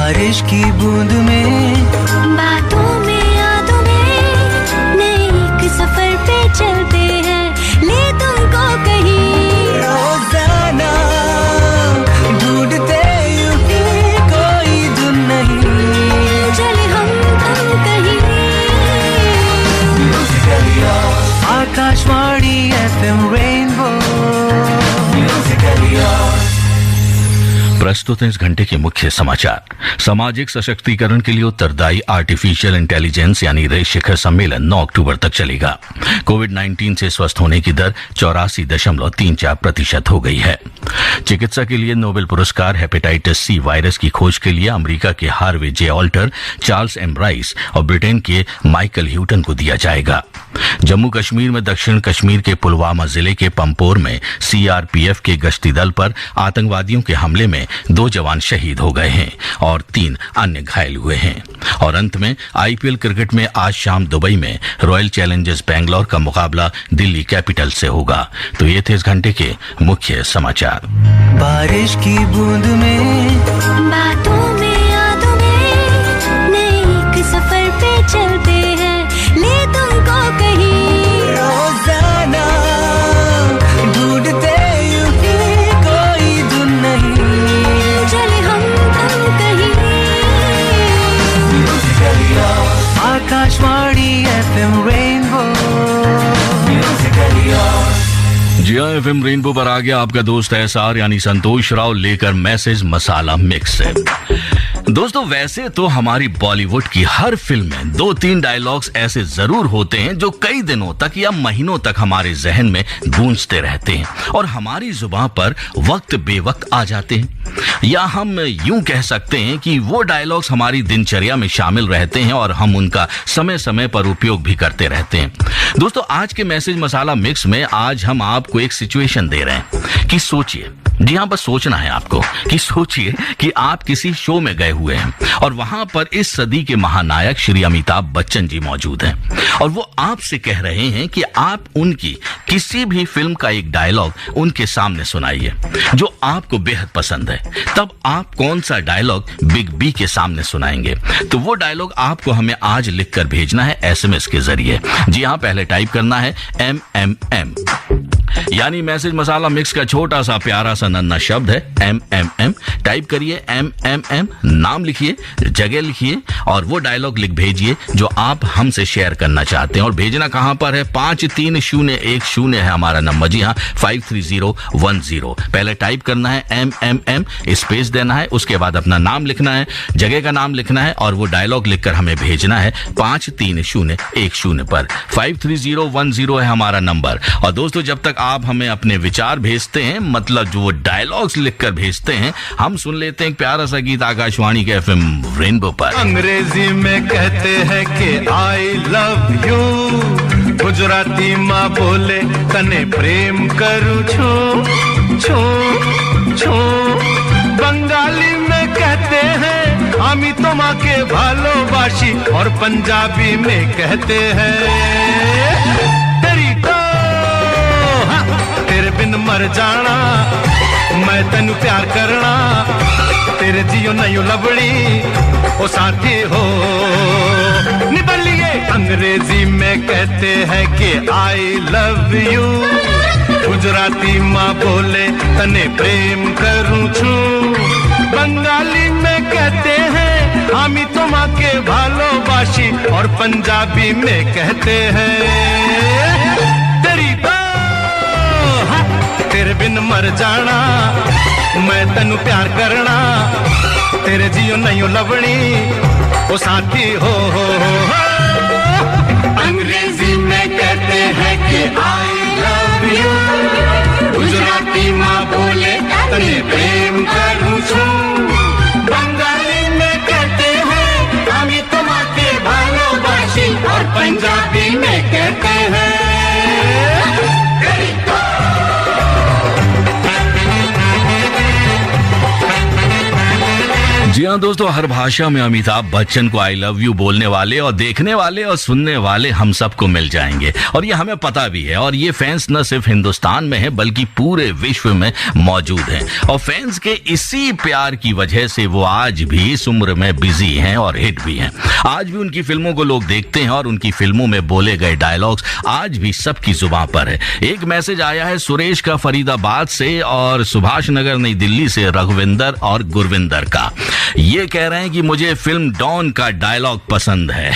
बारिश की बूंद में, बातों में यादों में, नए एक सफर पे चलते हैं, ले तुमको कहीं। रोजाना ढूंढते यूं ही कोई धुन नहीं, चले हम कहीं। Akashvani FM rainbow. प्रस्तुत है इस घंटे के मुख्य समाचार। सामाजिक सशक्तिकरण के लिए उत्तरदायी आर्टिफिशियल इंटेलिजेंस यानी रे शिखर सम्मेलन 9 अक्टूबर तक चलेगा। कोविड-19 से स्वस्थ होने की दर 84.34% हो गई है। चिकित्सा के लिए नोबेल पुरस्कार हेपेटाइटिस सी वायरस की खोज के लिए अमेरिका के हार्वे जे ऑल्टर, चार्ल्स एम राइस और ब्रिटेन के माइकल ह्यूटन को दिया जाएगा। जम्मू कश्मीर में दक्षिण कश्मीर के पुलवामा जिले के पंपोर में सीआरपीएफ के गश्ती दल पर आतंकवादियों के हमले में 2 जवान शहीद हो गए हैं और 3 अन्य घायल हुए हैं। और अंत में आईपीएल क्रिकेट में आज शाम दुबई में रॉयल चैलेंजर्स बैंगलोर का मुकाबला दिल्ली कैपिटल से होगा। तो ये थे इस घंटे के मुख्य समाचार। बारिश की बूंद में, बातों में यादों में, नए एक सफर पे चलते हैं, ले तुमको कहीं। रोजाना ढूंढते यूं ही कोई धुन नहीं, चले हम कहीं। Akashvani FM Rainbow. जी हाँ, एफएम रेनबो पर आ गया आपका दोस्त एसआर यानी संतोष राव लेकर मैसेज मसाला मिक्स है। दोस्तों, वैसे तो हमारी बॉलीवुड की हर फिल्म में 2-3 डायलॉग्स ऐसे जरूर होते हैं जो कई दिनों तक या महीनों तक हमारे जहन में गूंजते रहते हैं और हमारी जुबान पर वक्त बेवक्त आ जाते हैं। या हम यूं कह सकते हैं कि वो डायलॉग्स हमारी दिनचर्या में शामिल रहते हैं और हम उनका समय समय पर उपयोग भी करते रहते हैं। दोस्तों, आज के मैसेज मसाला मिक्स में आज हम आपको एक सिचुएशन दे रहे हैं कि सोचिए, जी हाँ, बस सोचना है आपको कि सोचिए कि आप किसी शो में गए हुए हैं और वहां पर इस सदी के महानायक श्री अमिताभ बच्चन जी मौजूद हैं और वो आपसे कह रहे हैं कि आप उनकी किसी भी फिल्म का एक डायलॉग उनके सामने सुनाइए जो आपको बेहद पसंद है। तब आप कौन सा डायलॉग बिग बी के सामने सुनाएंगे? तो वो डायलॉग आपको हमें आज लिखकर भेजना है एसएमएस के जरिए। जी हाँ, पहले टाइप करना है MMM यानी मैसेज मसाला मिक्स का छोटा सा प्यारा सा नन्हा शब्द है MMM। टाइप करिए MMM, नाम लिखिए, जगह लिखिए और वो डायलॉग लिख भेजिए जो आप हमसे शेयर करना चाहते हैं। और भेजना कहां पर है? 53010 है हमारा नंबर। जी हाँ, 53010। पहले टाइप करना है MMM, स्पेस देना है, उसके बाद अपना नाम लिखना है, जगह का नाम लिखना है और वो डायलॉग लिखकर हमें भेजना है 53010 पर। 53010 है हमारा नंबर। और दोस्तों, जब तक आप हमें अपने विचार भेजते हैं, मतलब जो वो डायलॉग्स लिखकर भेजते हैं, हम सुन लेते हैं एक प्यारा सा गीत आकाशवाणी के एफएम रेनबो पर। अंग्रेजी में कहते हैं कि आई लव यू, गुजराती माँ बोले तने प्रेम करूँ छू छू छू, बंगाली में कहते हैं आमी तुम्हाके भालोबाशी और पंजाबी में कहते हैं तेरी तेरे बिन मर जाना, मैं तेनू प्यार करना, तेरे जियो नहीं लबड़ी ओ साथी हो निबलिए। अंग्रेजी में कहते हैं कि आई लव यू, गुजराती माँ बोले तने प्रेम करूँ छू, बंगाली में कहते हैं आमी तुम्हाके भालोबाशी और पंजाबी में कहते हैं तेरी तेरे बिन मर जाना, मैं तेनू प्यार करना, तेरे जियो नहीं लवणी ओ साथी हो। अंग्रेजी में कहते हैं कि आई लव यू, गुजराती माँ बोले तने प्रेम करूँ छू, बंगाली में कहते हैं आमी तुम्हाके भालोबाशी और पंजाबी में कहते हैं जी हाँ, हाँ दोस्तों, हर भाषा में अमिताभ बच्चन को आई लव यू बोलने वाले और देखने वाले और सुनने वाले हम सबको मिल जाएंगे, और ये हमें पता भी है। और ये फैंस न सिर्फ हिंदुस्तान में है बल्कि पूरे विश्व में मौजूद हैं, और फैंस के इसी प्यार की वजह से वो आज भी इस उम्र में बिजी हैं और हिट भी हैं। आज भी उनकी फिल्मों को लोग देखते हैं और उनकी फिल्मों में बोले गए डायलॉग्स आज भी सबकी जुबान पर है। एक मैसेज आया है सुरेश का फरीदाबाद से और सुभाष नगर नई दिल्ली से रघुविंदर और गुरविंदर का। ये कह रहे हैं कि मुझे फिल्म डॉन का डायलॉग पसंद है।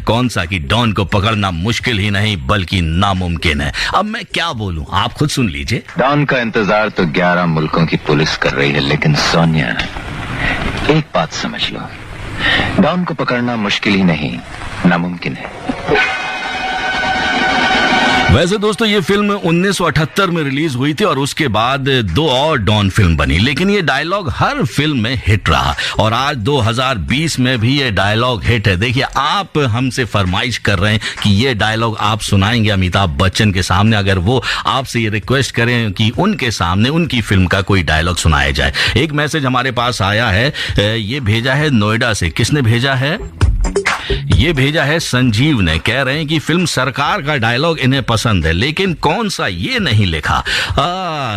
कौन सा कि डॉन को पकड़ना मुश्किल ही नहीं बल्कि नामुमकिन है। अब मैं क्या बोलूं, आप खुद सुन लीजिए। डॉन का इंतजार तो 11 मुल्कों की पुलिस कर रही है, लेकिन सोनिया, एक बात समझ लो, डॉन को पकड़ना मुश्किल ही नहीं, नामुमकिन है। वैसे दोस्तों, ये फिल्म 1978 में रिलीज हुई थी और उसके बाद 2 और डॉन फिल्म बनी, लेकिन ये डायलॉग हर फिल्म में हिट रहा और आज 2020 में भी ये डायलॉग हिट है। देखिए, आप हमसे फरमाइश कर रहे हैं कि ये डायलॉग आप सुनाएंगे अमिताभ बच्चन के सामने, अगर वो आपसे ये रिक्वेस्ट करें कि उनके सामने उनकी फिल्म का कोई डायलॉग सुनाया जाए। एक मैसेज हमारे पास आया है, ये भेजा है नोएडा से। किसने भेजा है? ये भेजा है संजीव ने। कह रहे हैं कि फिल्म सरकार का डायलॉग इन्हें पसंद है, लेकिन कौन सा ये नहीं लिखा।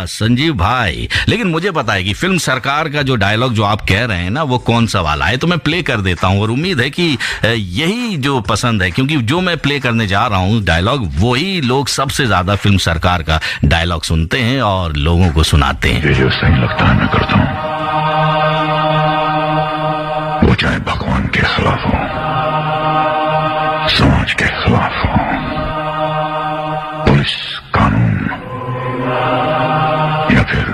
संजीव भाई, लेकिन मुझे पता है कि फिल्म सरकार का जो डायलॉग जो आप कह रहे हैं ना, वो कौन सा वाला है, तो मैं प्ले कर देता हूं और उम्मीद है कि यही जो पसंद है, क्योंकि जो मैं प्ले करने जा रहा हूं डायलॉग, वही लोग सबसे ज्यादा फिल्म सरकार का डायलॉग सुनते हैं और लोगों को सुनाते हैं। जो सही लगता है मैं करता हूं, वो चाहे भगवान के खिलाफ हो, समाज के खिलाफ हो, पुलिस कानून या फिर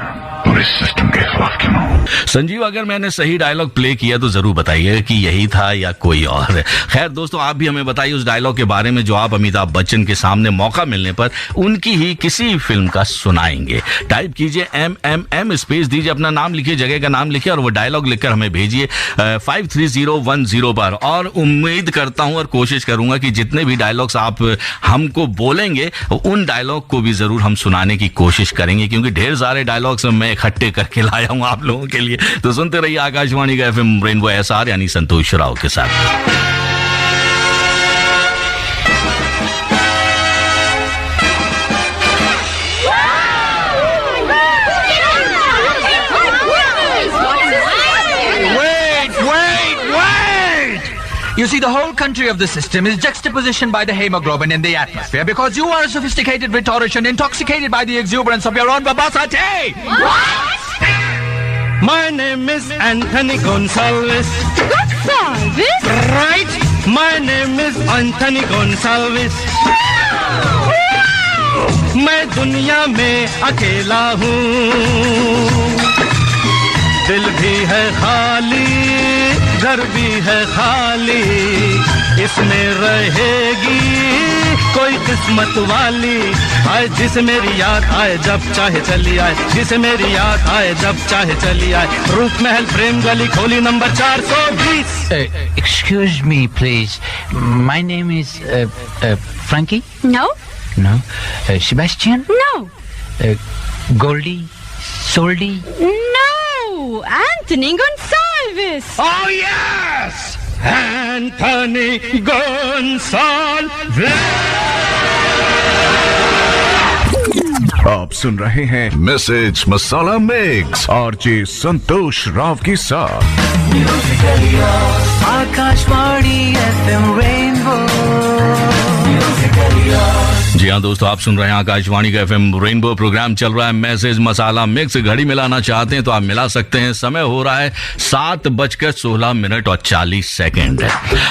पुलिस सिस्टम के खिलाफ क्यों ना हो। संजीव, अगर मैंने सही डायलॉग प्ले किया तो जरूर बताइए कि यही था या कोई और। खैर दोस्तों, आप भी हमें बताइए उस डायलॉग के बारे में जो आप अमिताभ बच्चन के सामने मौका मिलने पर उनकी ही किसी फिल्म का सुनाएंगे। टाइप कीजिए MMM, स्पेस दीजिए, अपना नाम लिखिए, जगह का नाम लिखिए और वो डायलॉग लिखकर हमें भेजिए 53010 पर। और उम्मीद करता हूं और कोशिश करूंगा कि जितने भी डायलॉग्स आप हमको बोलेंगे उन डायलॉग को भी जरूर हम सुनाने की कोशिश करेंगे, क्योंकि ढेर सारे डायलॉग्स मैं इकट्ठे करके लाया हूं आप लोगों के लिए। तो सुनते रहिए आकाशवाणी का FM रेनबो SR यानी संतोष राव के साथ। You see, the whole country of the system is juxtapositioned by the hemoglobin in the atmosphere because you are a sophisticated rhetorician intoxicated by the exuberance of your own verbosity. What? My name is Anthony Gonsalves. Gonsalves? Right? My name is Anthony Gonsalves. मैं दुनिया में अकेला हूँ, दिल भी है खाली, घर भी है खाली, इसमें रहेगी कोई किस्मत वाली। आए जिसे मेरी याद आए जब चाहे चली आए, जिसे मेरी याद आए जब चाहे चली आए। रूप महल प्रेम गली खोली number 420। Excuse me, please. My name is Frankie? No. No. Sebastian? No. Goldie? Soldy? No. Anthony Gonsalves. Oh yes, Anthony Gonsalves. आप सुन रहे हैं मैसेज मसाला मिक्स आरजे संतोष राव के साथ। Akashvani FM Rainbow. जी हाँ दोस्तों, आप सुन रहे हैं आकाशवाणी का FM रेनबो। प्रोग्राम चल रहा है मैसेज मसाला मिक्स। घड़ी मिलाना चाहते हैं तो आप मिला सकते हैं। समय हो रहा है 7:16 और 40 सेकेंड।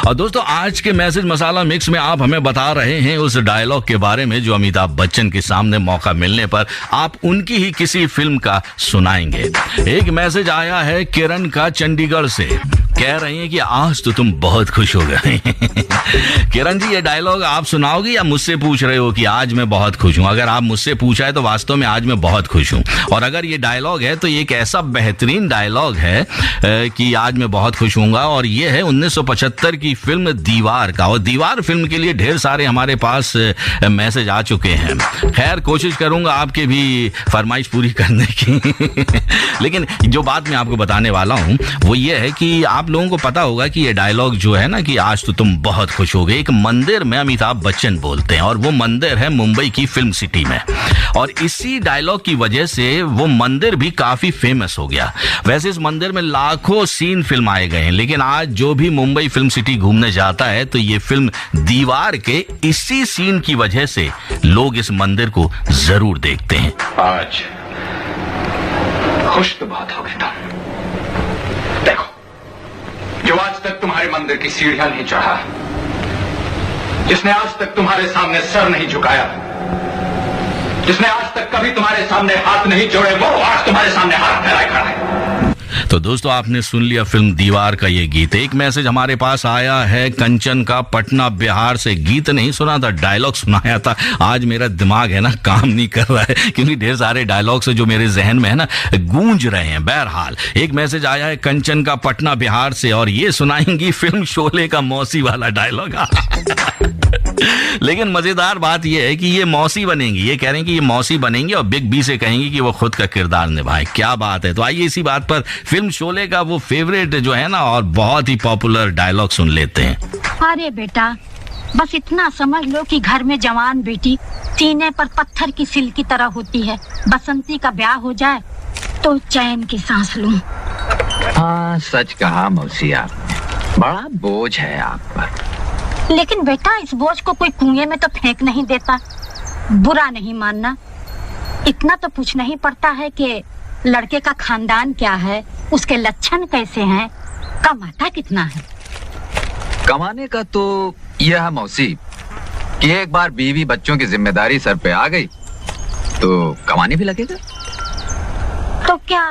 और दोस्तों, आज के मैसेज मसाला मिक्स में आप हमें बता रहे हैं उस डायलॉग के बारे में जो अमिताभ बच्चन के सामने मौका मिलने पर आप उनकी ही किसी फिल्म का सुनाएंगे। एक मैसेज आया है किरण का चंडीगढ़ से। कह रही हैं कि आज तो तुम बहुत खुश हो गए। किरण जी, ये डायलॉग आप सुनाओगे या मुझसे पूछ रहे हो कि आज मैं बहुत खुश हूं? अगर आप मुझसे पूछा है तो वास्तव में आज मैं बहुत खुश हूं, और अगर ये डायलॉग है तो ये एक ऐसा बेहतरीन डायलॉग है कि आज मैं बहुत खुश हूँगा। और ये है 1975 की फिल्म दीवार का, और दीवार फिल्म के लिए ढेर सारे हमारे पास मैसेज आ चुके हैं। खैर, कोशिश करूंगा आपके भी फरमाइश पूरी करने की। लेकिन जो बात मैं आपको बताने वाला हूं वो ये है कि आप लोगों को पता होगा कि ये डायलॉग जो है ना कि आज तो तुम बहुत खुश हो गए, एक मंदिर में अमिताभ बच्चन बोलते हैं, और वो मंदिर है मुंबई की फिल्म सिटी में। और इसी डायलॉग की वजह से वो मंदिर भी काफी फेमस हो गया। वैसे इस मंदिर में लाखों सीन फिल्माए गए हैं, लेकिन आज जो भी मुंबई फिल्म सिटी घूमने जाता है तो ये फिल्म दीवार के इसी सीन की वजह से लोग इस मंदिर को जरूर देखते हैं। आज खुश तो बहुत हो बेटा। देखो, जो आज तक तुम्हारे मंदिर की सीढ़ियां नहीं चढ़ा, जिसने आज तक तुम्हारे सामने सर नहीं झुकाया, जिसने आज तक कभी तुम्हारे सामने हाथ नहीं जोड़े, वो आज तुम्हारे सामने हाथ फैलाए खड़ा है। तो दोस्तों, आपने सुन लिया फिल्म दीवार का ये गीत। एक मैसेज हमारे पास आया है कंचन का, पटना बिहार से। गीत नहीं सुना था, डायलॉग सुनाया था। आज मेरा दिमाग है ना काम नहीं कर रहा है, क्योंकि ढेर सारे डायलॉग्स जो मेरे जहन में है ना गूंज रहे हैं। बहरहाल, एक मैसेज आया है कंचन का, पटना बिहार से, और ये सुनाएंगी फिल्म शोले का मौसी वाला डायलॉग। लेकिन मजेदार बात यह है कि ये मौसी बनेंगी, ये कह रहे हैं कि ये मौसी बनेंगी और बिग बी से कहेंगी कि वो खुद का किरदार निभाए। क्या बात है। तो आइए इसी बात पर फिल्म शोले का वो फेवरेट जो है ना और बहुत ही पॉपुलर डायलॉग सुन लेते हैं। अरे बेटा, बस इतना समझ लो कि घर में जवान बेटी सीने पर पत्थर की सिल की तरह होती है। बसंती का ब्याह हो जाए तो चैन की सांस लूं। हाँ, सच कहा मौसी आपने, बड़ा बोझ है आप पर। लेकिन बेटा, इस बोझ को कोई कुएं में तो फेंक नहीं देता। बुरा नहीं मानना, इतना तो पूछना ही पड़ता है कि लड़के का खानदान क्या है, उसके लक्षण कैसे हैं, कमाता कितना है। कमाने का तो यह है मौसी कि एक बार बीवी बच्चों की जिम्मेदारी सर पे आ गई तो कमाने भी लगेगा। तो क्या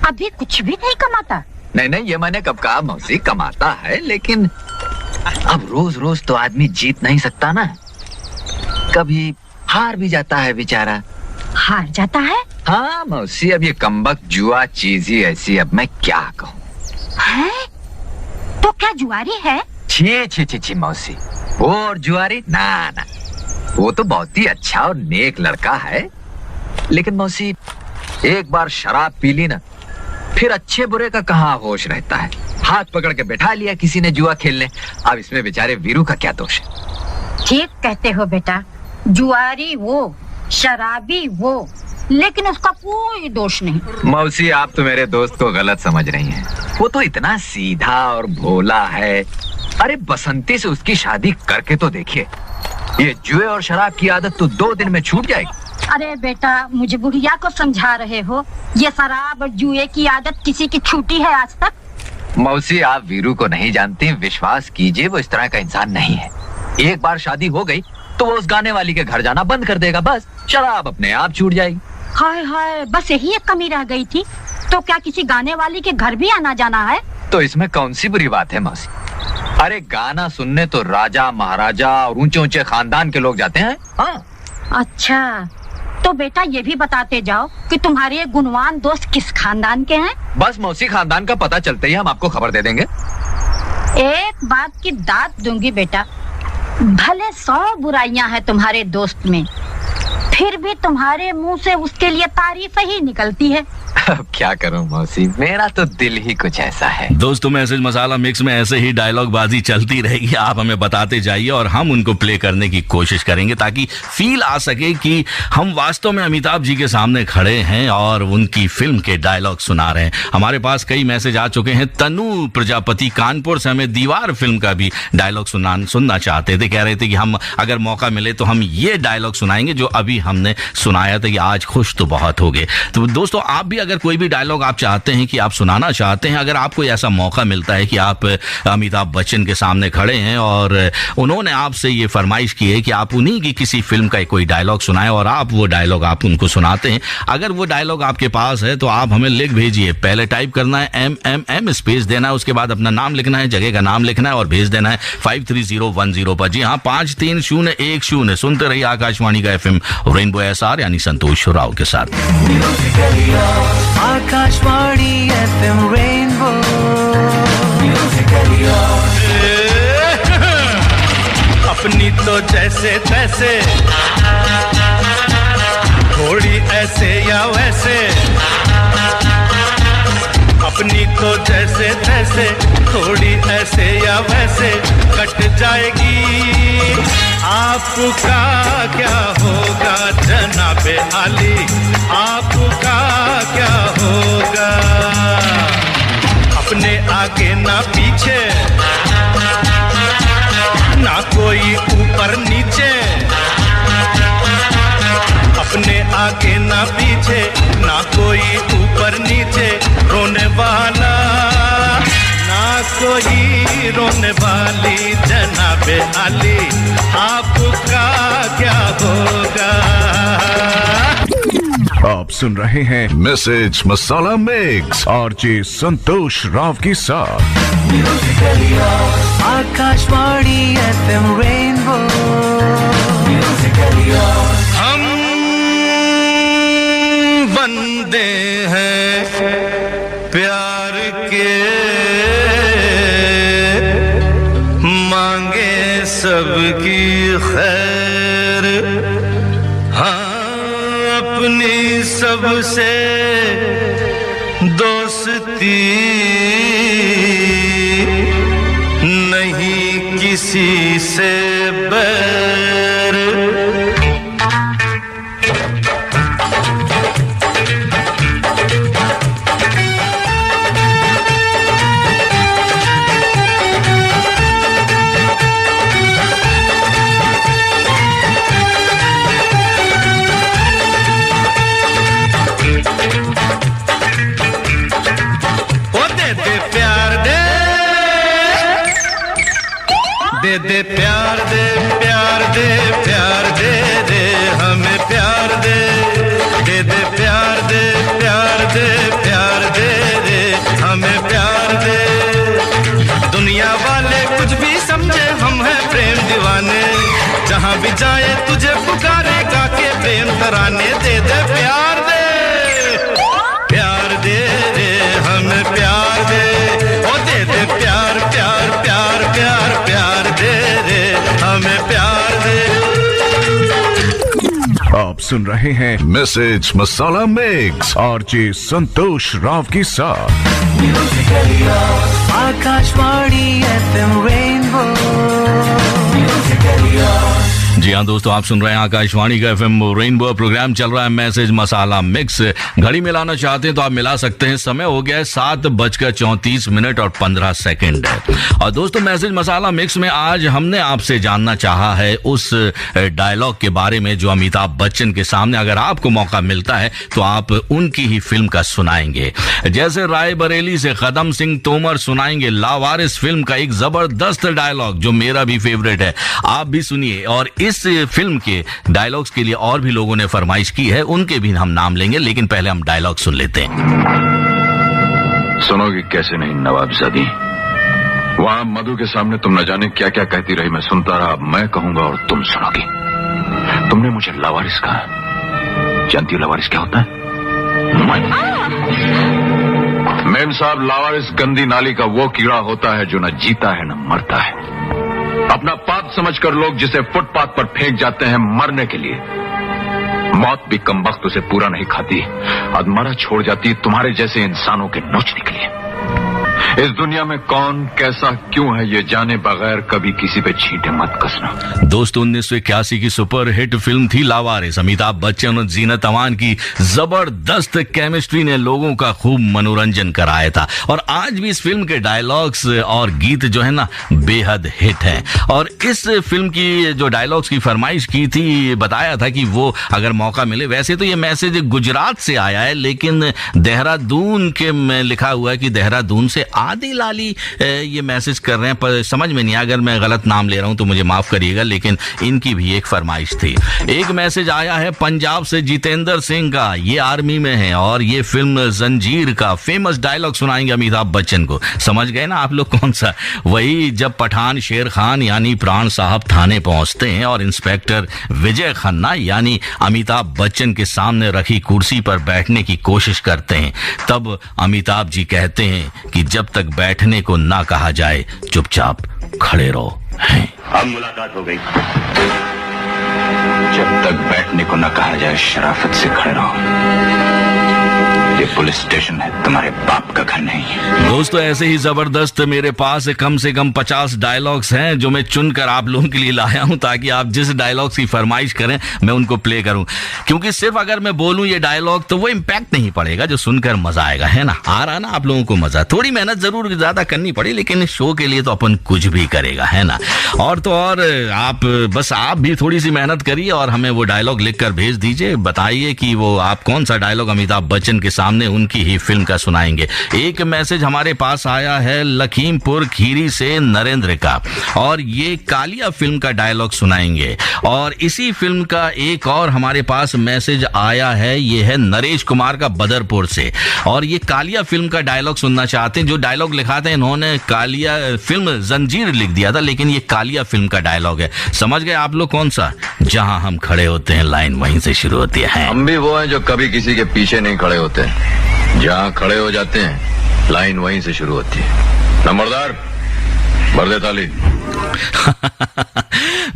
अभी कुछ भी नहीं कमाता? नहीं नहीं, ये मैंने कब कहा मौसी, कमाता है, लेकिन अब रोज रोज तो आदमी जीत नहीं सकता ना, कभी हार भी जाता है बेचारा। हार जाता है? हाँ मौसी, अब ये कमबख्त जुआ चीज ही ऐसी, अब मैं क्या कहूँ। है? तो क्या जुआरी है? छी छी छी छी मौसी, वो और जुआरी ना ना, वो तो बहुत ही अच्छा और नेक लड़का है। लेकिन मौसी, एक बार शराब पी ली ना, फिर अच्छे बुरे का कहाँ होश रहता है। हाथ पकड़ के बैठा लिया किसी ने जुआ खेलने, अब इसमें बेचारे वीरू का क्या दोष है। ठीक कहते हो बेटा, जुआरी वो, शराबी वो, लेकिन उसका कोई दोष नहीं। मौसी, आप तो मेरे दोस्त को गलत समझ रही हैं। वो तो इतना सीधा और भोला है। अरे बसंती से उसकी शादी करके तो देखिए, ये जुए और शराब की आदत तो 2 दिन में छूट जाएगी। अरे बेटा, मुझे बुढ़िया को समझा रहे हो? ये शराब और जुए की आदत किसी की छूटी है आज तक? मौसी, आप वीरू को नहीं जानती, विश्वास कीजिए वो इस तरह का इंसान नहीं है। एक बार शादी हो गई तो वो उस गाने वाली के घर जाना बंद कर देगा, बस शराब अपने आप छूट जाएगी। हाय हाय, बस यही एक कमी रह गई थी। तो क्या किसी गाने वाली के घर भी आना जाना है? तो इसमें कौन सी बुरी बात है मौसी? अरे गाना सुनने तो राजा महाराजा और ऊंचे ऊंचे खानदान के लोग जाते हैं। हाँ। अच्छा, तो बेटा ये भी बताते जाओ कि तुम्हारे ये गुणवान दोस्त किस खानदान के हैं? बस मौसी, खानदान का पता चलते ही हम आपको खबर दे देंगे। एक बात की दाद दूंगी बेटा, भले 100 बुराइयां हैं तुम्हारे दोस्त में, फिर भी तुम्हारे मुंह से उसके लिए तारीफ ही निकलती है। अब क्या करूं मौसी, मेरा तो दिल ही कुछ ऐसा है। दोस्तों, मैसेज मसाला मिक्स में ऐसे ही डायलॉग बाजी चलती रहेगी। आप हमें बताते जाइए और हम उनको प्ले करने की कोशिश करेंगे ताकि फील आ सके कि हम वास्तव में अमिताभ जी के सामने खड़े हैं और उनकी फिल्म के डायलॉग सुना रहे हैं। हमारे पास कई मैसेज आ चुके हैं। तनु प्रजापति कानपुर से हमें दीवार फिल्म का भी डायलॉग सुनना चाहते थे। कह रहे थे कि हम अगर मौका मिले तो हम ये डायलॉग सुनाएंगे जो अभी हमने सुनाया था कि आज खुश तो बहुत हो गए। तो दोस्तों, आप भी अगर अगर कोई भी डायलॉग आप चाहते हैं कि आप सुनाना चाहते हैं, अगर आपको ऐसा मौका मिलता है कि आप अमिताभ बच्चन के सामने खड़े हैं और उन्होंने आपसे ये फरमाइश की है कि आप उन्हीं की किसी फिल्म का कोई डायलॉग सुनाएं और आप वो डायलॉग आप उनको सुनाते हैं, अगर वो डायलॉग आपके पास है तो आप हमें लिख भेजिए। पहले टाइप करना है MMM, स्पेस देना है, उसके बाद अपना नाम लिखना है, जगह का नाम लिखना है और भेज देना है 53010 पर। जी हाँ, 53010। सुनते रहिए आकाशवाणी का FM रेनबो SR यानी संतोष राव के साथ। Akashvani FM rainbow. अपनी तो जैसे तैसे, थोड़ी ऐसे या वैसे, अपनी तो जैसे तैसे, थोड़ी ऐसे या वैसे कट जाएगी। आपका क्या होगा जनाबे आली, आपका क्या होगा? अपने आगे ना पीछे, ना कोई ऊपर नीचे, अपने आगे ना पीछे, ना कोई ऊपर नीचे, रोने वाला ना कोई रोने वाली जनाबे आली, आपका क्या होगा? आप सुन रहे हैं मैसेज मसाला मिक्स आरजे संतोष राव के साथ। Akashvani FM rainbow. हम बंदे हैं प्यार के, मांगे सबकी खैर, हाँ अपनी सबसे दोस्ती, नहीं किसी से बैर। दे प्यार दे, प्यार दे, प्यार दे दे हमें प्यार दे, दे दे प्यार दे, प्यार दे, प्यार दे दे हमें प्यार दे। दुनिया वाले कुछ भी समझे, हम हैं प्रेम दीवाने, जहाँ भी जाए तुझे पुकारे गा के प्रेम तराने। दे दे प्यार दे, प्यार दे दे हमें प्यार दे, ओ दे दे प्यार प्यार प्यार प्यार प्यार दे दे हमें प्यार दे। आप सुन रहे हैं मैसेज मसाला मिक्स आरजे संतोष राव के साथ। Akashvani FM Rainbow. जी हाँ दोस्तों, आप सुन रहे हैं आकाशवाणी का FM रेनबो, प्रोग्राम चल रहा है मैसेज मसाला मिक्स। घड़ी मिलाना चाहते हैं तो आप मिला सकते हैं। समय हो गया है 7:34 और 15 सेकंड है। और दोस्तों, मैसेज मसाला मिक्स में आज हमने आपसे जानना चाहा है उस डायलॉग के बारे में जो अमिताभ बच्चन के सामने अगर आपको मौका मिलता है तो आप उनकी ही फिल्म का सुनाएंगे। जैसे रायबरेली से कदम सिंह तोमर सुनाएंगे लावारिस फिल्म का एक जबरदस्त डायलॉग जो मेरा भी फेवरेट है, आप भी सुनिए। और इस फिल्म के डायलॉग्स के लिए और भी लोगों ने फरमाइश की है, उनके भी हम नाम लेंगे, लेकिन पहले हम डायलॉग सुन लेते हैं। सुनोगी कैसे नहीं नवाबजादी, वहां मधु के सामने तुम न जाने क्या क्या कहती रही, मैं सुनता रहा। अब मैं कहूंगा और तुम सुनोगी। तुमने मुझे लावारिस कहा, जानती हो लावारिस क्या होता है? मेम साहब, लावारिस गंदी नाली का वो कीड़ा होता है जो न जीता है न मरता है। अपना पाप समझकर लोग जिसे फुटपाथ पर फेंक जाते हैं मरने के लिए, मौत भी कमबख्त उसे पूरा नहीं खाती, अधमरा छोड़ जाती तुम्हारे जैसे इंसानों के नोचने के लिए। इस दुनिया में कौन कैसा क्यों है ये जाने बगैर कभी किसी पे छींटे मत कसना। दोस्तों 1981 की सुपर हिट फिल्म थी लावारिस। अमिताभ बच्चन और जीनत अमान की जबरदस्त केमिस्ट्री ने लोगों का खूब मनोरंजन कराया था और आज भी इस फिल्म के डायलॉग्स और गीत जो है ना बेहद हिट हैं। और इस फिल्म की जो डायलॉग्स की फरमाइश की थी, बताया था कि वो अगर मौका मिले, वैसे तो ये मैसेज गुजरात से आया है लेकिन देहरादून के में लिखा हुआ है कि देहरादून से आदि लाली ये मैसेज कर रहे हैं, पर समझ में नहीं, अगर मैं गलत नाम ले रहा हूं तो मुझे माफ करिएगा, लेकिन इनकी भी एक फरमाइश थी। एक मैसेज आया है पंजाब से जितेंद्र सिंह का, ये आर्मी में है और ये फिल्म जंजीर का फेमस डायलॉग सुनाएंगे अमिताभ बच्चन को। समझ गए ना आप लोग कौन सा? वही जब पठान शेर खान यानी प्राण साहब थाने पहुंचते हैं और इंस्पेक्टर विजय खन्ना यानी अमिताभ बच्चन के सामने रखी कुर्सी पर बैठने की कोशिश करते हैं, तब अमिताभ जी कहते हैं कि जब तक बैठने को ना कहा जाए चुपचाप खड़े रहो। अब मुलाकात हो गई। जब तक बैठने को न कहा जाए शराफत से खड़े रहो। ये पुलिस स्टेशन है, तुम्हारे बाप का घर नहीं है। दोस्तों ऐसे ही जबरदस्त मेरे पास कम से कम 50 डायलॉग्स हैं जो मैं चुनकर आप लोगों के लिए लाया हूं ताकि आप जिस डायलॉग्स की फरमाइश करें मैं उनको प्ले करूं, क्योंकि सिर्फ अगर मैं बोलूं ये डायलॉग तो वो इम्पैक्ट नहीं पड़ेगा जो सुनकर मजा आएगा, है ना? आ रहा ना आप लोगों को मजा? थोड़ी मेहनत जरूर ज्यादा करनी पड़ी लेकिन शो के लिए तो अपन कुछ भी करेगा, है ना? और तो और आप भी थोड़ी सी मेहनत करिए और हमें वो डायलॉग लिखकर भेज दीजिए। बताइए कि वो आप कौन सा डायलॉग अमिताभ बच्चन के सामने उनकी ही फिल्म का सुनाएंगे। एक मैसेज हमारे पास आया है लखीमपुर खीरी से नरेंद्र का और ये कालिया फिल्म का डायलॉग सुनाएंगे। और इसी फिल्म का एक और हमारे पास मैसेज आया है, ये है नरेश कुमार का बदरपुर से और ये कालिया फिल्म का डायलॉग सुनना चाहते हैं। जो डायलॉग लिखाते हैं इन्होंने कालिया फिल्म जंजीर लिख दिया था लेकिन ये कालिया फिल्म का डायलॉग है। समझ गए आप लोग कौन सा? जहां हम खड़े होते हैं लाइन वहीं से शुरू होती है। हम भी वो हैं जो कभी किसी के पीछे नहीं खड़े होते हैं, जहां खड़े हो जाते हैं लाइन वहीं से शुरू होती है। नंबरदार भर दे ताली।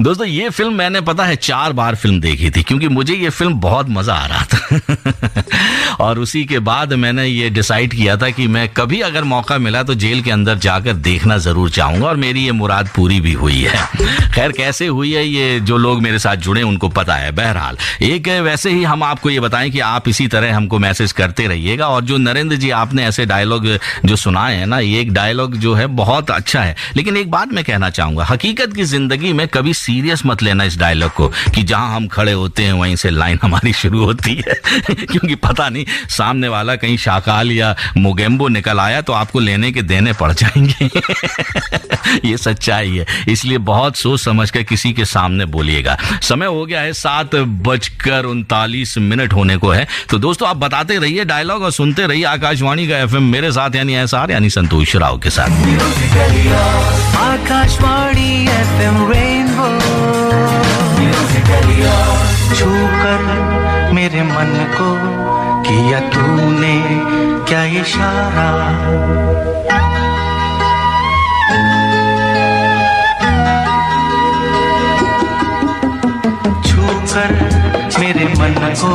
दोस्तों ये फिल्म मैंने पता है 4 बार फिल्म देखी थी क्योंकि मुझे ये फिल्म बहुत मजा आ रहा था और उसी के बाद मैंने ये डिसाइड किया था कि मैं कभी अगर मौका मिला तो जेल के अंदर जाकर देखना जरूर चाहूंगा और मेरी ये मुराद पूरी भी हुई है। खैर कैसे हुई है ये जो लोग मेरे साथ जुड़े उनको पता है। बहरहाल एक वैसे ही हम आपको ये बताएं कि आप इसी तरह हमको मैसेज करते रहिएगा। और जो नरेंद्र जी आपने ऐसे डायलॉग जो सुनाए हैं ना, ये एक डायलॉग जो है बहुत अच्छा है, लेकिन एक बात मैं कहना चाहूंगा, हकीकत की जिंदगी में कभी सीरियस मत लेना इस डायलॉग को कि जहां हम खड़े होते हैं वहीं से लाइन हमारी शुरू होती है क्योंकि पता नहीं सामने वाला कहीं शाकाल या मोगेम्बो निकल आया तो आपको लेने के देने पड़ जाएंगे ये सच्चाई है, इसलिए बहुत सोच समझ कर किसी के सामने बोलिएगा। समय हो गया है 7:39 होने को है। तो दोस्तों आप बताते रहिए डायलॉग और सुनते रहिए आकाशवाणी का FM मेरे साथ यानी SR यानी संतोष राव के साथ। आकाशवाणी FM रेनबो छूकर मेरे मन को किया तूने क्या इशारा, छूकर मेरे मन को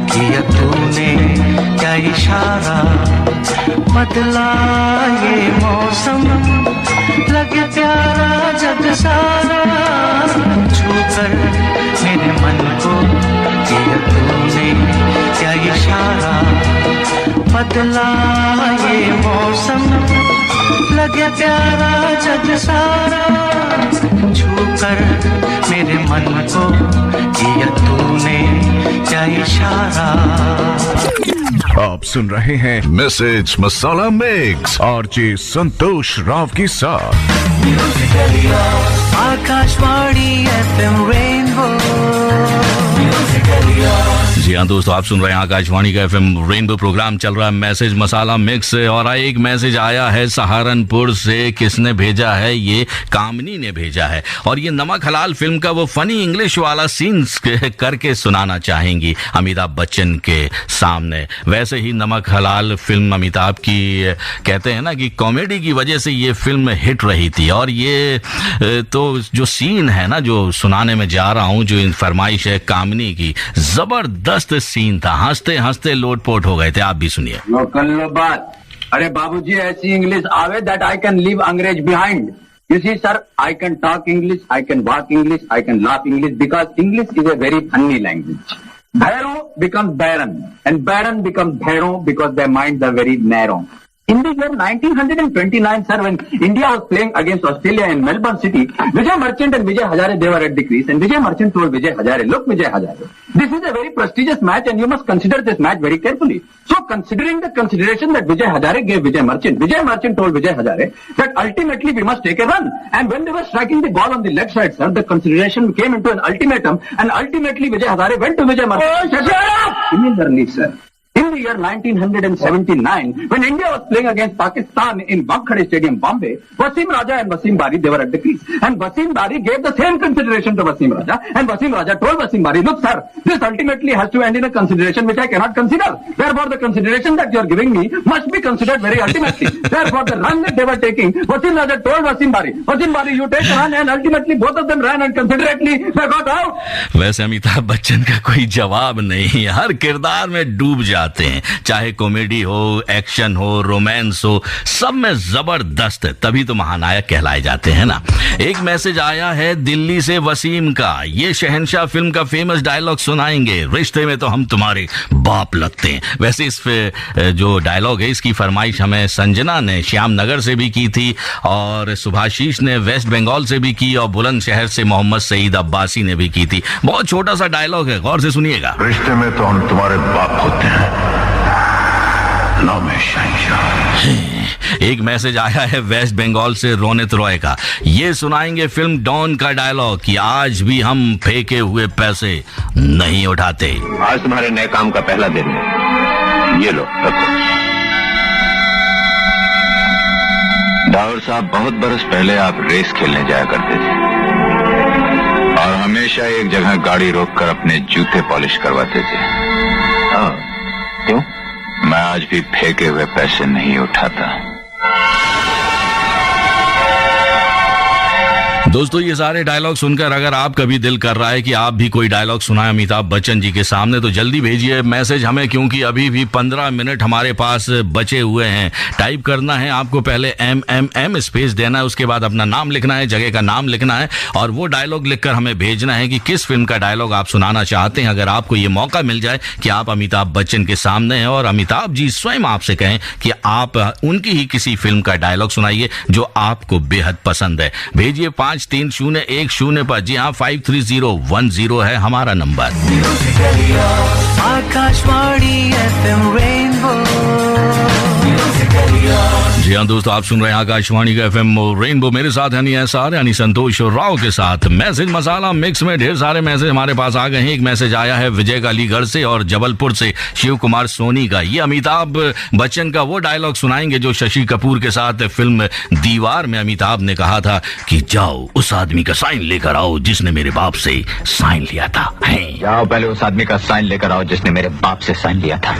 किया तूने क्या इशारा, बदला ये मौसम लगे प्यारा जग सारा, छूकर मेरे मन को किया तूने क्या इशारा, बदला ये मौसम लगे प्यारा जग सारा, छूकर मेरे मन को किया तूने क्या इशारा। आप सुन रहे हैं मैसेज मसाला मिक्स आरजे संतोष राव के साथ। Akashvani FM Rainbow. जी हाँ दोस्तों आप सुन रहे हैं आकाशवाणी का FM रेनबो प्रोग्राम चल रहा है मैसेज मसाला मिक्स से। और एक मैसेज आया है सहारनपुर से, किसने भेजा है? ये कामनी ने भेजा है और ये नमक हलाल फिल्म का वो फनी इंग्लिश वाला सीन्स करके सुनाना चाहेंगी अमिताभ बच्चन के सामने। वैसे ही नमक हलाल फिल्म अमिताभ की कहते हैं ना कि कॉमेडी की वजह से ये फिल्म हिट रही थी और ये तो जो सीन है ना जो सुनाने में जा रहा हूँ, जो फरमाइश है कामनी की, जबरदस्त सीन था, हंसते हंसते लोटपोट हो गए थे। आप भी सुनिए। कर लो बात, अरे बाबूजी ऐसी इंग्लिश आवे that I can leave अंग्रेज behind. You see, sir, I can talk English, I can walk English, I can laugh English because English is a very funny language. Bhairo becomes Baron and Baron becomes Bhairo because their minds are very narrow. In the year 1929, sir, when India was playing against Australia in Melbourne City, Vijay Merchant and Vijay Hazare, they were at the crease, and Vijay Merchant told Vijay Hazare, look Vijay Hazare, this is a very prestigious match and you must consider this match very carefully. So considering the consideration that Vijay Hazare gave Vijay Merchant told Vijay Hazare that ultimately we must take a run. And when they were striking the ball on the left side, sir, the consideration came into an ultimatum, and ultimately Vijay Hazare went to Vijay Merchant. Oh, shut up! Similarly, sir, in the year 1979, when India was playing against Pakistan in Wankhede Stadium, Bombay, Wasim Raja and Wasim Bari, they were at the crease. And Wasim Bari gave the same consideration to Wasim Raja. And Wasim Raja told Wasim Bari, look sir, this ultimately has to end in a consideration which I cannot consider. Therefore, the consideration that you are giving me must be considered very ultimately. Therefore, the run that they were taking, Wasim Raja told Wasim Bari, you take a run, and ultimately both of them ran and considerately they got out. वैसे अमिताभ बच्चन का कोई जवाब नहीं, हर किरदार में डूब जाते हैं, चाहे कॉमेडी हो, एक्शन हो, रोमांस हो, सब में जबरदस्त है, तभी तो महानायक कहलाए जाते हैं ना। एक मैसेज आया है दिल्ली से वसीम का, ये शहंशाह फिल्म का फेमस डायलॉग सुनाएंगे, रिश्ते में तो हम तुम्हारे बाप लगते हैं। वैसे इस जो डायलॉग है इसकी फरमाइश हमें संजना ने श्यामनगर से भी की थी, और सुभाशीष ने वेस्ट बंगाल से भी की, और बुलंदशहर से मोहम्मद सईद अब्बासी ने भी की थी। बहुत छोटा सा डायलॉग है, गौर से सुनिएगा। रिश्ते में तो हम तुम्हारे बाप होते हैं, नाम है शहंशाह। एक मैसेज आया है वेस्ट बंगाल से रोनित रॉय का, ये सुनाएंगे फिल्म डॉन का डायलॉग कि आज भी हम फेंके हुए पैसे नहीं उठाते। आज तुम्हारे नए काम का पहला दिन है, ये लो रखो। डावर साहब, बहुत बरस पहले आप रेस खेलने जाया करते थे और हमेशा एक जगह गाड़ी रोककर अपने जूते पॉलिश करवाते थे। क्यों? मैं आज भी फेंके हुए पैसे नहीं उठाता। दोस्तों, ये सारे डायलॉग सुनकर अगर आप कभी दिल कर रहा है कि आप भी कोई डायलॉग सुनाए अमिताभ बच्चन जी के सामने, तो जल्दी भेजिए मैसेज हमें, क्योंकि अभी भी 15 मिनट हमारे पास बचे हुए हैं। टाइप करना है आपको, पहले MMM स्पेस देना है, उसके बाद अपना नाम लिखना है, जगह का नाम लिखना है, और वो डायलॉग लिखकर हमें भेजना है कि किस फिल्म का डायलॉग आप सुनाना चाहते हैं। अगर आपको ये मौका मिल जाए कि आप अमिताभ बच्चन के सामने हैं और अमिताभ जी स्वयं आपसे कहें कि आप उनकी ही किसी फिल्म का डायलॉग सुनाइए जो आपको बेहद पसंद है, भेजिए 5301 पर। जी हाँ, 53010 है हमारा नंबर। Akashvani FM Rainbow. जी हाँ दोस्तों, आप सुन रहे हैं आकाशवाणी का FM रेनबो, मेरे साथ यानी संतोष राव के साथ। मैसेज मसाला मिक्स में ढेर सारे मैसेज हमारे पास आ गए हैं। एक मैसेज आया है विजय का अलीगढ़ से और जबलपुर से शिव कुमार सोनी का, ये अमिताभ बच्चन का वो डायलॉग सुनाएंगे जो शशि कपूर के साथ फिल्म दीवार में अमिताभ ने कहा था कि जाओ उस आदमी का साइन लेकर आओ जिसने मेरे बाप से साइन लिया था। जाओ पहले उस आदमी का साइन लेकर आओ जिसने मेरे बाप से साइन लिया था।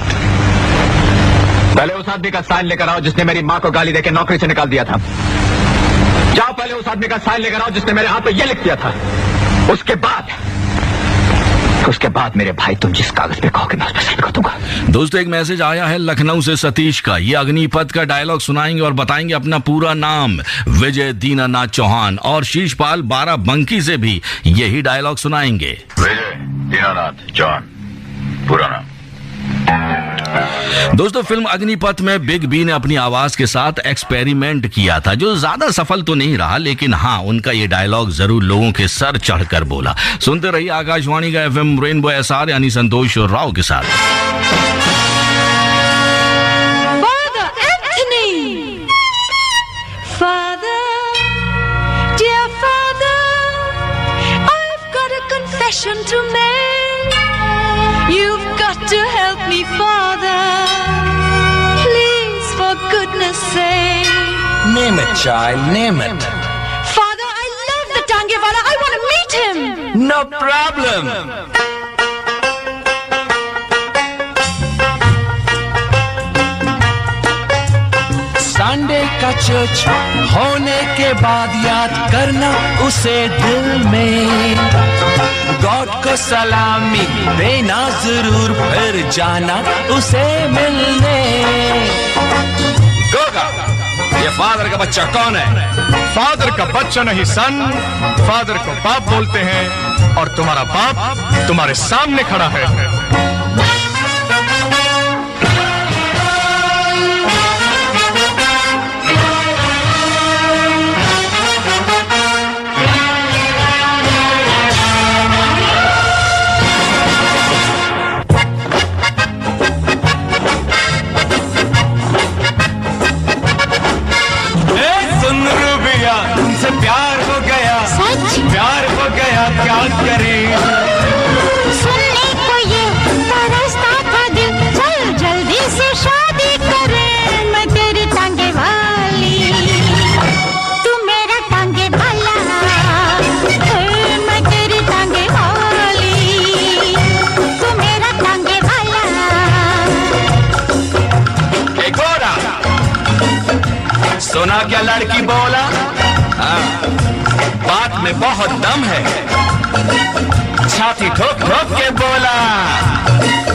पहले उस आदमी का साइन लेकर आओ जिसने मेरी माँ को गाली देकर नौकरी से निकाल दिया था। जाओ पहले उस आदमी का साइन लेकर आओ जिसने मेरे हाथ पे ये लिख दिया था। उसके बाद मेरे भाई तुम जिस कागज पे कहोगे मैं उस पर साइन कर दूंगा। दोस्तों, एक मैसेज आया है लखनऊ से सतीश का, ये अग्निपथ का डायलॉग सुनाएंगे और बताएंगे अपना पूरा नाम। विजय दीनानाथ चौहान और शीशपाल बाराबंकी से भी यही डायलॉग सुनाएंगे। विजय दीनानाथ चौहान, पूरा नाम। दोस्तों, फिल्म अग्निपथ में बिग बी ने अपनी आवाज के साथ एक्सपेरिमेंट किया था, जो ज्यादा सफल तो नहीं रहा, लेकिन हाँ, उनका ये डायलॉग जरूर लोगों के सर चढ़कर बोला। सुनते रहिए आकाशवाणी का FM रेनबो SR यानी संतोष राव के साथ। You've got to help me, Father. Please, for goodness sake. Name it, child, name it. Father, I love the Tangewala. I want to meet him. No problem. Sunday का church होने के बाद याद करना उसे दिल में, गॉड को सलामी देना जरूर, फिर जाना उसे मिलने। ये फादर का बच्चा कौन है? फादर का बच्चा नहीं सन, फादर को बाप बोलते हैं और तुम्हारा बाप तुम्हारे सामने खड़ा है। तुमसे प्यार हो गया, प्यार हो गया, क्या करें? सुनने को ये तरसता था दिल, चल जल्दी से शादी करें। मैं तेरी टांगे वाली, तू मेरा टांगे वाला, मैं तेरी टांगे वाली, तू मेरा टांगे वाला। एक गोरा, सुना क्या लड़की बोला? हाँ, बात में बहुत दम है, छाती ठोक ठोक के बोला।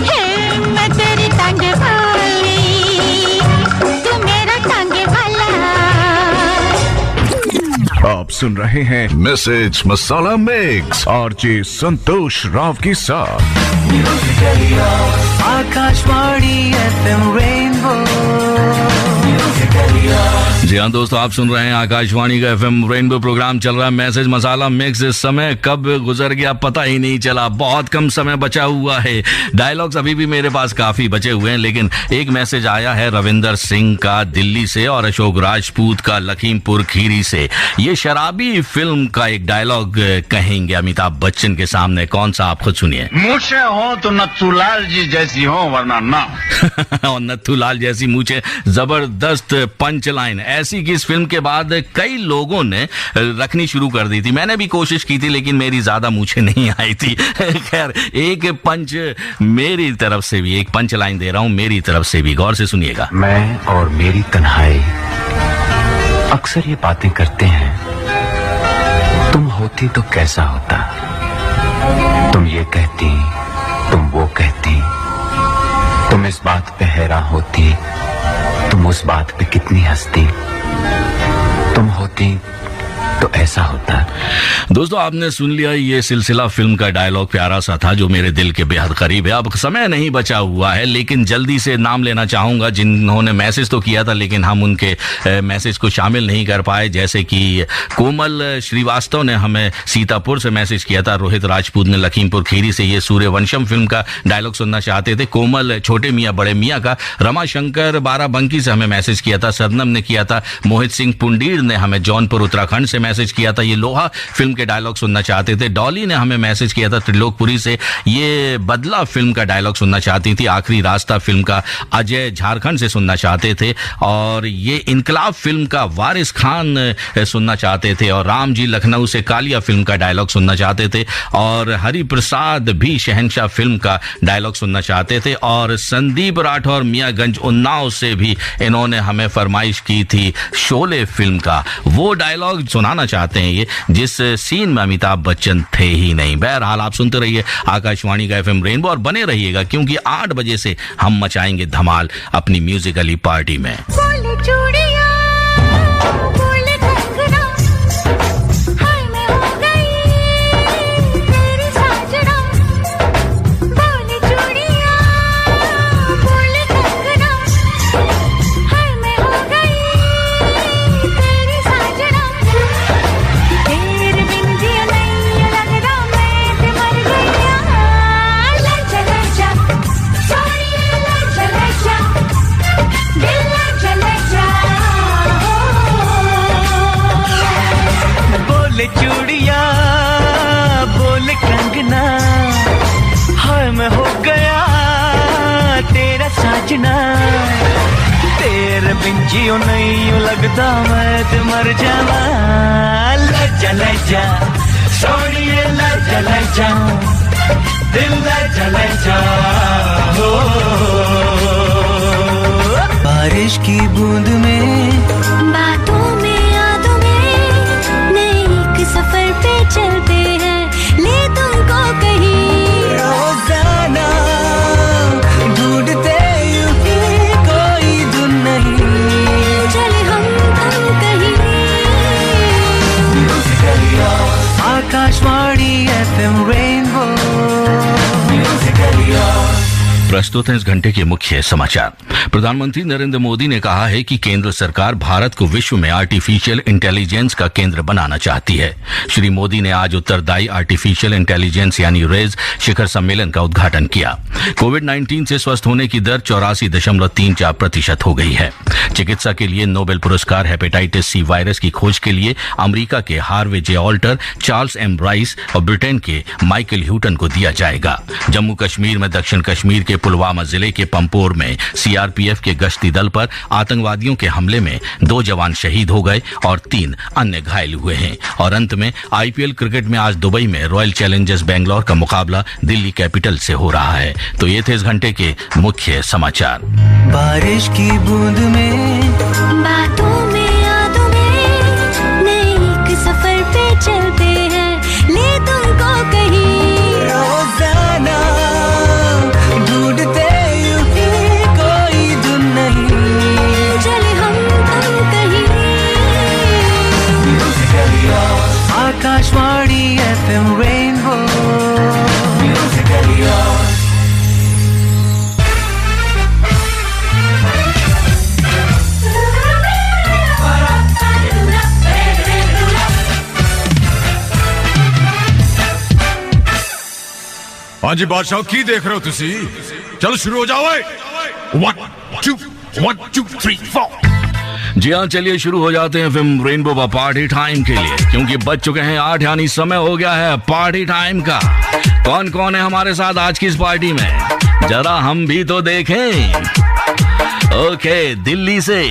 हे मैं तेरी टांगे वाली, तू मेरा टांगे वाला। आप सुन रहे हैं मैसेज मसाला मिक्स आरजे संतोष राव के साथ। Akashvani FM Rainbow. जी हाँ दोस्तों, आप सुन रहे हैं आकाशवाणी का FM रेनबो प्रोग्राम चल रहा है मैसेज मसाला मिक्स। इस समय कब गुजर गया पता ही नहीं चला, बहुत कम समय बचा हुआ है। डायलॉग्स अभी भी मेरे पास काफी बचे हुए हैं, लेकिन एक मैसेज आया है रविंदर सिंह का दिल्ली से और अशोक राजपूत का लखीमपुर खीरी से। ये शराबी फिल्म का एक डायलॉग कहेंगे अमिताभ बच्चन के सामने, कौन सा आप खुद सुनिए। मूछे हो तो नथुलाल जी जैसी हो वरना ना। और नथुलाल जैसी मूछे, जबरदस्त पंच लाइन ऐसी कि इस फिल्म के बाद कई लोगों ने रखनी शुरू कर दी थी। मैंने भी कोशिश की थी लेकिन मेरी ज्यादा मूछे नहीं आई थी। खैर, एक पंच मेरी तरफ से भी, एक पंच लाइन दे रहा हूं मेरी तरफ से भी, गौर से सुनिएगा। मैं और मेरी तन्हाई अक्सर ये बातें करते हैं, तुम होती तो कैसा होता, तुम ये कहती, तुम वो कहती, तुम इस बात पे हैरान होती, तुम उस बात पे कितनी हंसती, तुम होती तो ऐसा होता। दोस्तों, आपने सुन लिया ये सिलसिला फिल्म का डायलॉग, प्यारा सा था जो मेरे दिल के बेहद करीब है। अब समय नहीं बचा हुआ है, लेकिन जल्दी से नाम लेना चाहूंगा जिन्होंने मैसेज तो किया था लेकिन हम उनके मैसेज को शामिल नहीं कर पाए। जैसे कि कोमल श्रीवास्तव ने हमें सीतापुर से मैसेज किया था, रोहित राजपूत ने लखीमपुर खीरी से ये सूर्यवंशम फिल्म का डायलॉग सुनना चाहते थे। कोमल छोटे मियाँ बड़े मियाँ का, रमाशंकर बाराबंकी से हमें मैसेज किया था, सरनम ने किया था, मोहित सिंह पुंडीर ने हमें जौनपुर उत्तराखंड से मैसेज किया था, ये लोहा फिल्म के डायलॉग सुनना चाहते थे। डॉली ने हमें मैसेज किया था त्रिलोकपुरी से, ये बदला फिल्म का डायलॉग सुनना चाहती थी। आखिरी रास्ता फिल्म का अजय झारखंड से सुनना चाहते थे, और ये इनकलाब फिल्म का वारिस खान सुनना चाहते थे, और राम जी लखनऊ से कालिया फिल्म का डायलॉग सुनना चाहते थे, और हरिप्रसाद भी शहंशाह फिल्म का डायलॉग सुनना चाहते थे, और संदीप राठौर मियाँगंज उन्नाव से भी इन्होंने हमें फरमाइश की थी शोले फिल्म का। वो डायलॉग सुनाना चाहते हैं ये जिस सीन में अमिताभ बच्चन थे ही नहीं। बहरहाल आप सुनते रहिए आकाशवाणी का FM रेनबो और बने रहिएगा, क्योंकि 8 बजे से हम मचाएंगे धमाल अपनी म्यूजिकली पार्टी में। चूड़िया बोले कंगना, हाय मैं हो गया तेरा साजना, तेरे बिन जियो नहीं लगता मैं तो मर जावा। लजा लजा सोनिए लजा लजा, दिल लजा लजा हो। बारिश की बूंद में, बातों में, यादों में, नए एक सफर पे चलते हैं, ले तुमको कहीं। रोजाना ढूंढते यूं ही कोई धुन नहीं, चले हम प्रस्तुत हैं इस घंटे के मुख्य समाचार। प्रधानमंत्री नरेंद्र मोदी ने कहा है कि केंद्र सरकार भारत को विश्व में आर्टिफिशियल इंटेलिजेंस का केंद्र बनाना चाहती है। श्री मोदी ने आज उत्तरदायी आर्टिफिशियल इंटेलिजेंस यानी रेज शिखर सम्मेलन का उद्घाटन किया। कोविड-19 से स्वस्थ होने की दर 84.34% हो गई है। चिकित्सा के लिए नोबेल पुरस्कार हेपेटाइटिस सी वायरस की खोज के लिए अमेरिका के हार्वे जे ऑल्टर, चार्ल्स एम राइस और ब्रिटेन के माइकल ह्यूटन को दिया जाएगा। जम्मू कश्मीर में दक्षिण कश्मीर के पुलवामा जिले के पंपोर में सीआरपीएफ के गश्ती दल पर आतंकवादियों के हमले में 2 जवान शहीद हो गए और 3 अन्य घायल हुए हैं। और अंत में आईपीएल क्रिकेट में आज दुबई में रॉयल चैलेंजर्स बेंगलोर का मुकाबला दिल्ली कैपिटल से हो रहा है। तो ये थे इस घंटे के मुख्य समाचार। बारिश की बूंद में, बातों में, यादों में, नए एक सफर पे चलते हैं, ले तुमको कहीं। रोजाना ढूंढते यूं ही कोई धुन नहीं, चले हम कहीं। Akashvani FM rainbow. हाँ जी बादशाह, की देख रहे हो तुसी? चलो शुरू हो जाओ। 1 2 3 4। जी हाँ, चलिए शुरू हो जाते हैं फिल्म रेनबो का पार्टी टाइम के लिए, क्योंकि बज चुके हैं 8 यानी समय हो गया है पार्टी टाइम का। कौन कौन है हमारे साथ आज की इस पार्टी में, जरा हम भी तो देखें। ओके, दिल्ली से,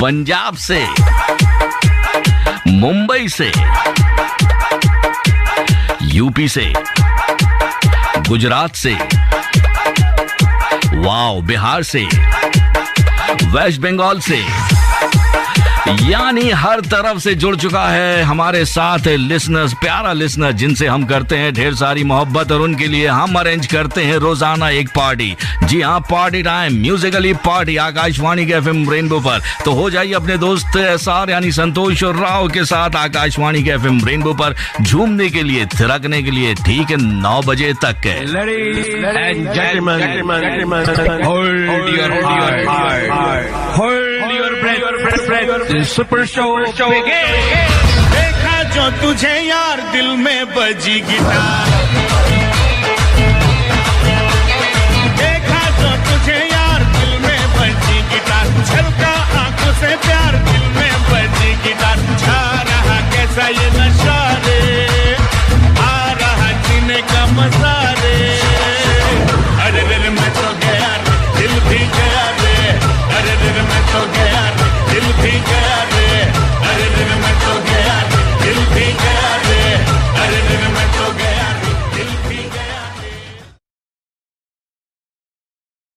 पंजाब से, मुंबई से, यूपी से, गुजरात से, वाओ, बिहार से, वेस्ट बंगाल से, यानी हर तरफ से जुड़ चुका है हमारे साथ लिसनर्स, प्यारा लिसनर जिनसे हम करते हैं ढेर सारी मोहब्बत और उनके लिए हम अरेंज करते हैं रोजाना एक पार्टी। जी हाँ, party time, Musically party Akashvani के FM रेनबो पर। तो हो जाइए अपने दोस्त SR यानी संतोष और राव के साथ आकाशवाणी के FM रेनबो पर झूमने के लिए, थिरकने के लिए, ठीक है 9 बजे तक। सुपर शो देखा जो तुझे यार दिल में बजी गिटार।